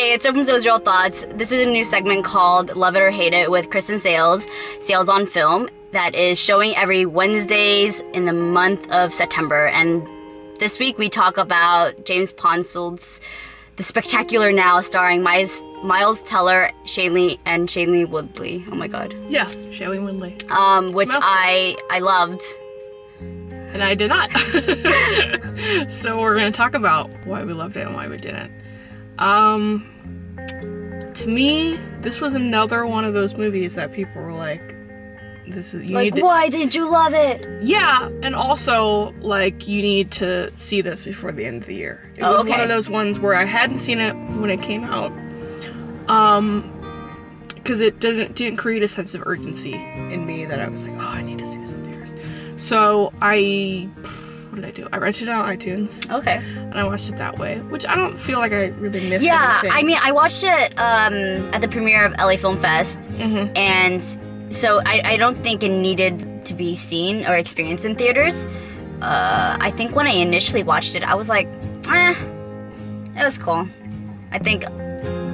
Hey, it's from Those Real Thoughts. This is a new segment called Love It or Hate It with Kristen Sales, Sales on Film, that is showing every Wednesdays in the month of September. And this week we talk about James Ponsol's The Spectacular Now, starring Miles Teller, Shailene Woodley. Oh my god. Yeah, Shailene Woodley. Which I loved. And I did not. So we're gonna talk about why we loved it and why we didn't. To me, this was another one of those movies that people were like, "This is why did you love it?" Yeah, and also like you need to see this before the end of the year. It was one of those ones where I hadn't seen it when it came out, because it didn't create a sense of urgency in me that I was like, "Oh, I need to see this in theaters." So what did I do? I rented it on iTunes. Okay. And I watched it that way, which I don't feel like I really missed anything. I mean, I watched it at the premiere of LA Film Fest, and so I don't think it needed to be seen or experienced in theaters. I think when I initially watched it, I was like, it was cool. I think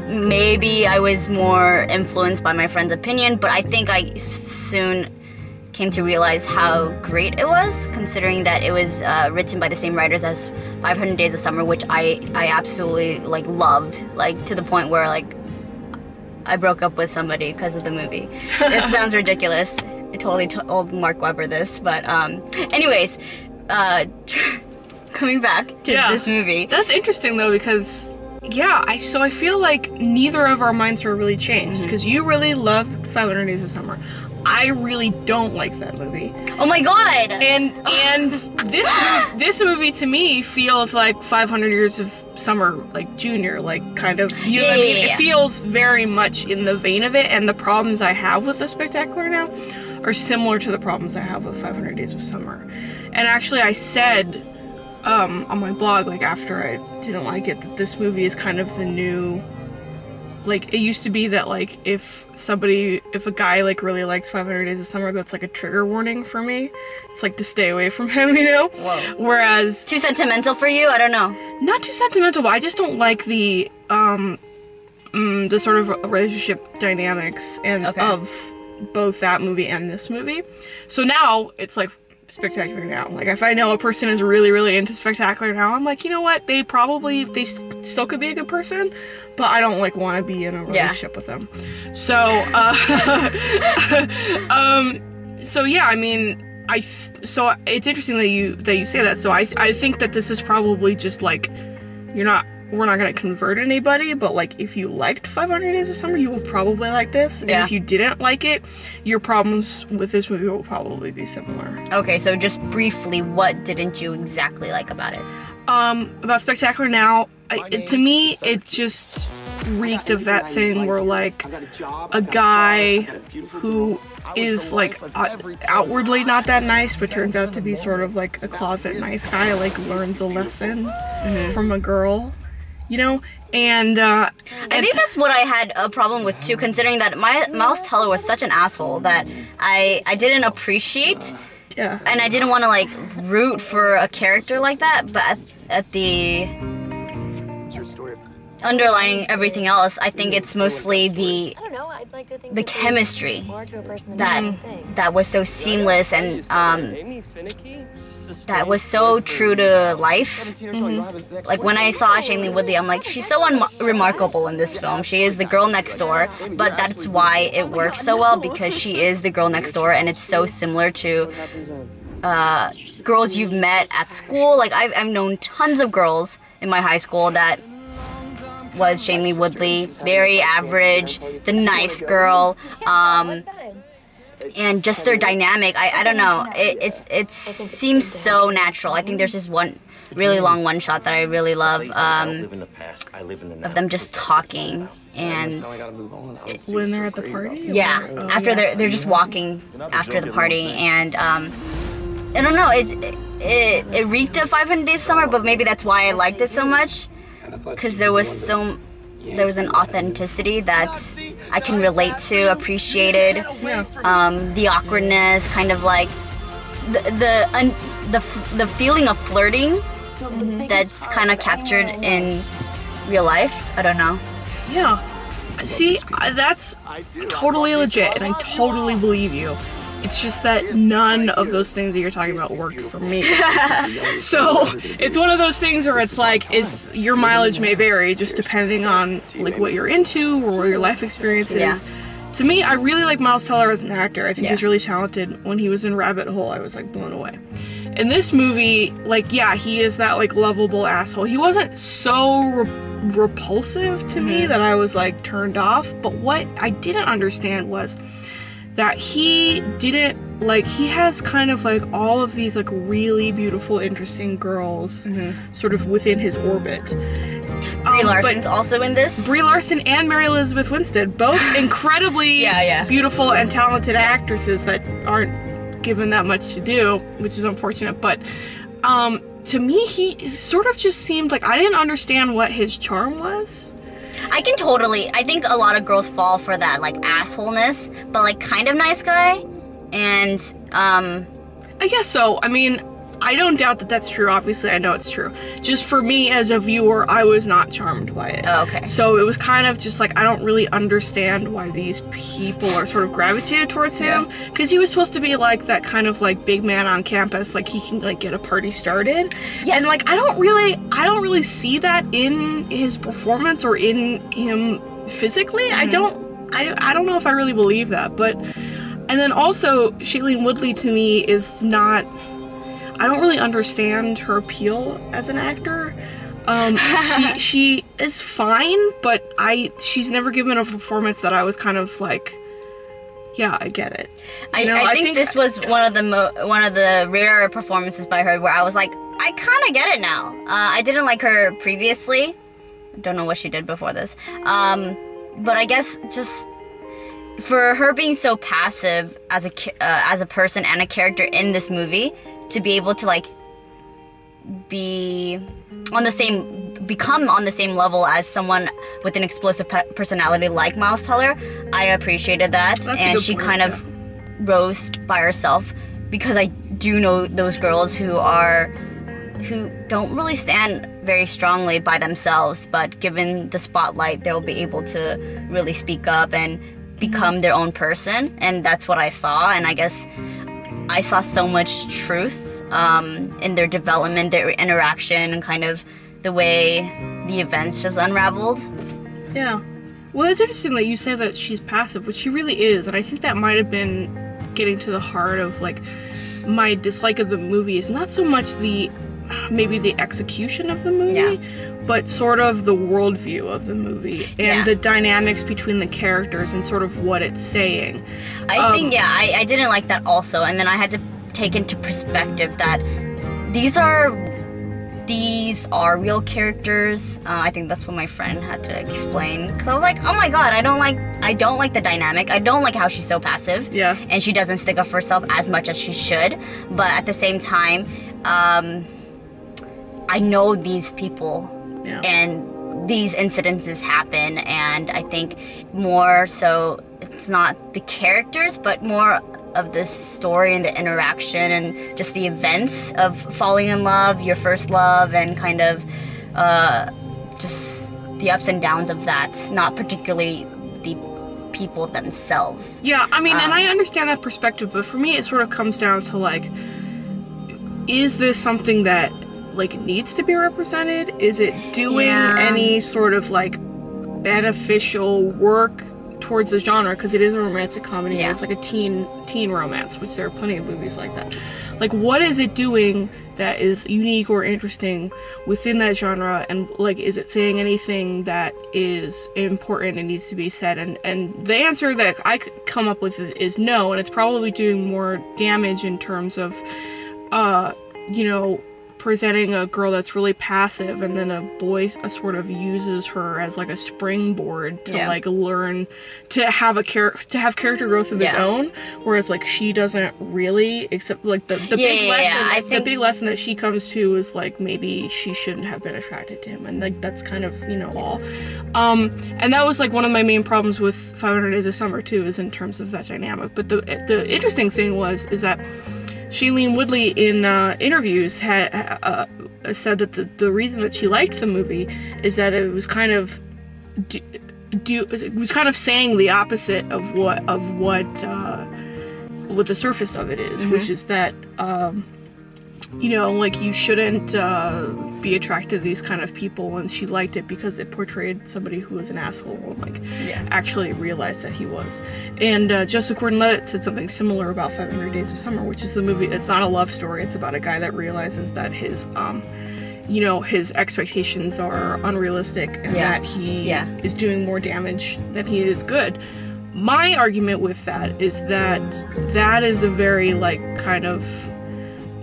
maybe I was more influenced by my friend's opinion, but I think I soon came to realize how great it was, considering that it was written by the same writers as 500 Days of Summer, which I absolutely loved, to the point where I broke up with somebody because of the movie. It sounds ridiculous. I totally told Mark Webber this, but anyways, coming back to this movie. That's interesting though, because I feel like neither of our minds were really changed, because you really loved 500 Days of Summer. I really don't like that movie. Oh my god! And this movie to me feels like 500 Years of Summer, Junior, kind of, you know what I mean? It feels very much in the vein of it, and the problems I have with The Spectacular Now are similar to the problems I have with 500 Days of Summer. And actually I said on my blog, after I didn't like it, that this movie is kind of the new, it used to be that, if a guy, really likes 500 Days of Summer, that's, a trigger warning for me. It's, to stay away from him, you know? Whoa. Whereas... Too sentimental for you? I don't know. Not too sentimental, but I just don't like the sort of relationship dynamics of both that movie and this movie. So now, it's, Spectacular Now. If I know a person is really, really into Spectacular Now, I'm like, you know what? They still could be a good person, but I don't want to be in a relationship with them. So, I mean, so it's interesting that you say that. So I think that this is probably just we're not gonna convert anybody, but if you liked 500 Days of Summer, you will probably like this. And if you didn't like it, your problems with this movie will probably be similar. Okay, so just briefly, what didn't you exactly like about it? About Spectacular Now, to me, it just reeked of that thing where a guy who is outwardly not that nice, but turns out to be sort of a closet nice guy, learns a lesson from a girl. You know, and I think that's what I had a problem with too, considering that Miles Teller was such an asshole that I didn't appreciate. Yeah. And I didn't want to root for a character like that, but at the underlining everything else, I think it's mostly the chemistry that was so seamless and that was so true to life. When I saw Shailene Woodley, I'm like, she's so remarkable in this film. She is the girl next door, but that's why it works so well, because she is the girl next door, and it's so similar to girls you've met at school. I've known tons of girls in my high school that was Shailene Woodley, very average, the nice girl, and just their dynamic. I don't know. It seems so natural. I think there's this one really long one shot that I really love of them just talking, and when they're at the party. Yeah, after they're just walking after the party, and I don't know. It reeked of 500 Days of Summer, but maybe that's why I liked it so much, because there was an authenticity that I can relate to, appreciated. The awkwardness, kind of the feeling of flirting that's kind of captured in real life. I don't know. Yeah. See, that's totally legit, and I totally believe you. It's just that none of those things that you're talking about worked for me. So it's one of those things where it's like, your mileage may vary just depending on like what you're into or where your life experience is. Yeah. To me, I really like Miles Teller as an actor. I think he's really talented. When he was in Rabbit Hole, I was like blown away. In this movie, like, yeah, he is that like lovable asshole. He wasn't so repulsive to me that I was like turned off, but what I didn't understand was that he didn't, like, he has kind of like all of these like really beautiful, interesting girls sort of within his orbit. Brie Larson's also in this. Brie Larson and Mary Elizabeth Winstead, both incredibly beautiful and talented actresses that aren't given that much to do, which is unfortunate, but to me, he sort of just seemed like, I didn't understand what his charm was. I think a lot of girls fall for that, like, assholeness, but, like, kind of nice guy, and, I guess so. I mean, I don't doubt that that's true. Obviously, I know it's true. Just for me as a viewer, I was not charmed by it. Oh, okay. So it was kind of just like, I don't really understand why these people are sort of gravitated towards him. Because he was supposed to be like that kind of like big man on campus, like he can like get a party started. Yeah. And like, I don't really see that in his performance or in him physically. I don't know if I really believe that. But, and then also, Shailene Woodley to me is not, I don't really understand her appeal as an actor. She is fine, but she's never given a performance that I was kind of like, yeah, I get it. I think this was one of the rarer performances by her where I was like, I kind of get it now. I didn't like her previously. I don't know what she did before this. But I guess just for her being so passive as a person and a character in this movie, to be able to like become on the same level as someone with an explosive personality like Miles Teller, I appreciated that. That's and she kind of rose by herself, because I do know those girls who don't really stand very strongly by themselves, but given the spotlight, they'll be able to really speak up and become their own person. And that's what I saw, and I guess I saw so much truth in their development, their interaction, and kind of the way the events just unraveled. Yeah. Well, it's interesting that you say that she's passive, which she really is, and I think that might have been getting to the heart of like my dislike of the movie is not so much maybe the execution of the movie, but sort of the worldview of the movie and the dynamics between the characters and sort of what it's saying. I think, I didn't like that also, and then I had to take into perspective that these are real characters. I think that's what my friend had to explain, because I was like, oh my god, I don't like the dynamic. I don't like how she's so passive. Yeah. And she doesn't stick up for herself as much as she should. But at the same time, I know these people, and these incidences happen, and I think more so it's not the characters, but more of the story and the interaction and just the events of falling in love, your first love, and kind of just the ups and downs of that, not particularly the people themselves. Yeah, I mean, and I understand that perspective, but for me it sort of comes down to like, is this something that like needs to be represented? Is it doing any sort of like beneficial work towards the genre, because it is a romantic comedy and it's like a teen romance, which there are plenty of movies like that. Like, what is it doing that is unique or interesting within that genre, and like, is it saying anything that is important and needs to be said? And the answer that I could come up with is no, and it's probably doing more damage in terms of presenting a girl that's really passive, and then a boy sort of uses her as like a springboard to like learn to have character growth of his own, whereas like she doesn't really, except like the big lesson that she comes to is like maybe she shouldn't have been attracted to him, and like that's kind of all. And that was like one of my main problems with 500 Days of Summer too, is in terms of that dynamic. But the interesting thing is that Shailene Woodley in interviews had said that the reason that she liked the movie is that it was kind of was kind of saying the opposite of what the surface of it is, which is that you know, like, you shouldn't be attracted to these kind of people, and she liked it because it portrayed somebody who was an asshole, and like actually realized that he was. And Joseph Gordon-Levitt said something similar about 500 Days of Summer, which is the movie. It's not a love story. It's about a guy that realizes that his you know, his expectations are unrealistic, and that he is doing more damage than he is good. My argument with that is that is a very, like, kind of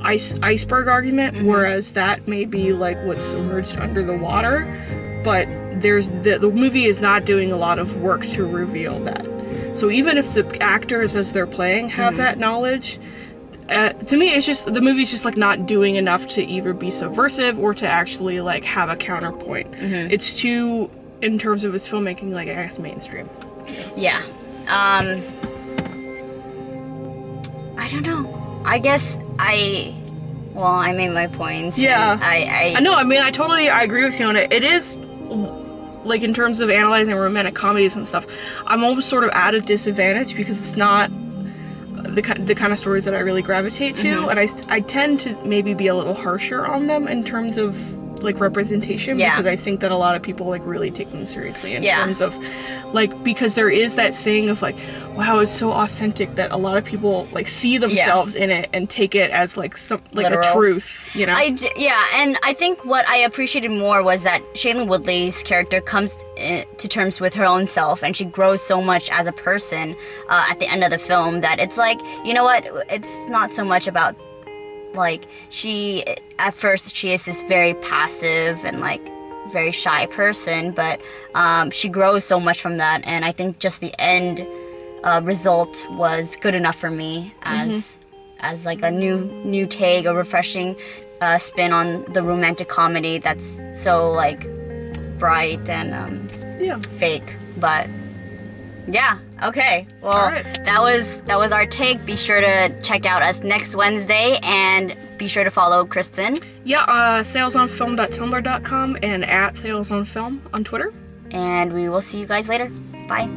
iceberg argument, whereas that may be like what's submerged under the water, but there's the movie is not doing a lot of work to reveal that. So even if the actors as they're playing have that knowledge, to me it's just, the movie's just like not doing enough to either be subversive or to actually like have a counterpoint. It's too, in terms of its filmmaking, like, I guess, mainstream. Yeah. I don't know. I guess I made my points. Yeah. I know. I mean, I agree with you on it. It is, like, in terms of analyzing romantic comedies and stuff, I'm almost sort of at a disadvantage because it's not the kind of stories that I really gravitate to, and I tend to maybe be a little harsher on them in terms of, like, representation, because I think that a lot of people, like, really take them seriously in terms of, like, because there is that thing of, like, wow, it's so authentic that a lot of people, like, see themselves in it and take it as, like, some, like, literal. A truth, you know? And I think what I appreciated more was that Shailene Woodley's character comes to terms with her own self, and she grows so much as a person at the end of the film that it's like, you know what, it's not so much about, like, at first she is this very passive and, like, very shy person, but she grows so much from that, and I think just the end result was good enough for me as like a new take, a refreshing spin on the romantic comedy that's so, like, bright and fake. But yeah, okay, well, that was our take. Be sure to check out us next Wednesday, and be sure to follow Kristen. salesonfilm.tumblr.com and @salesonfilm on Twitter. And we will see you guys later. Bye.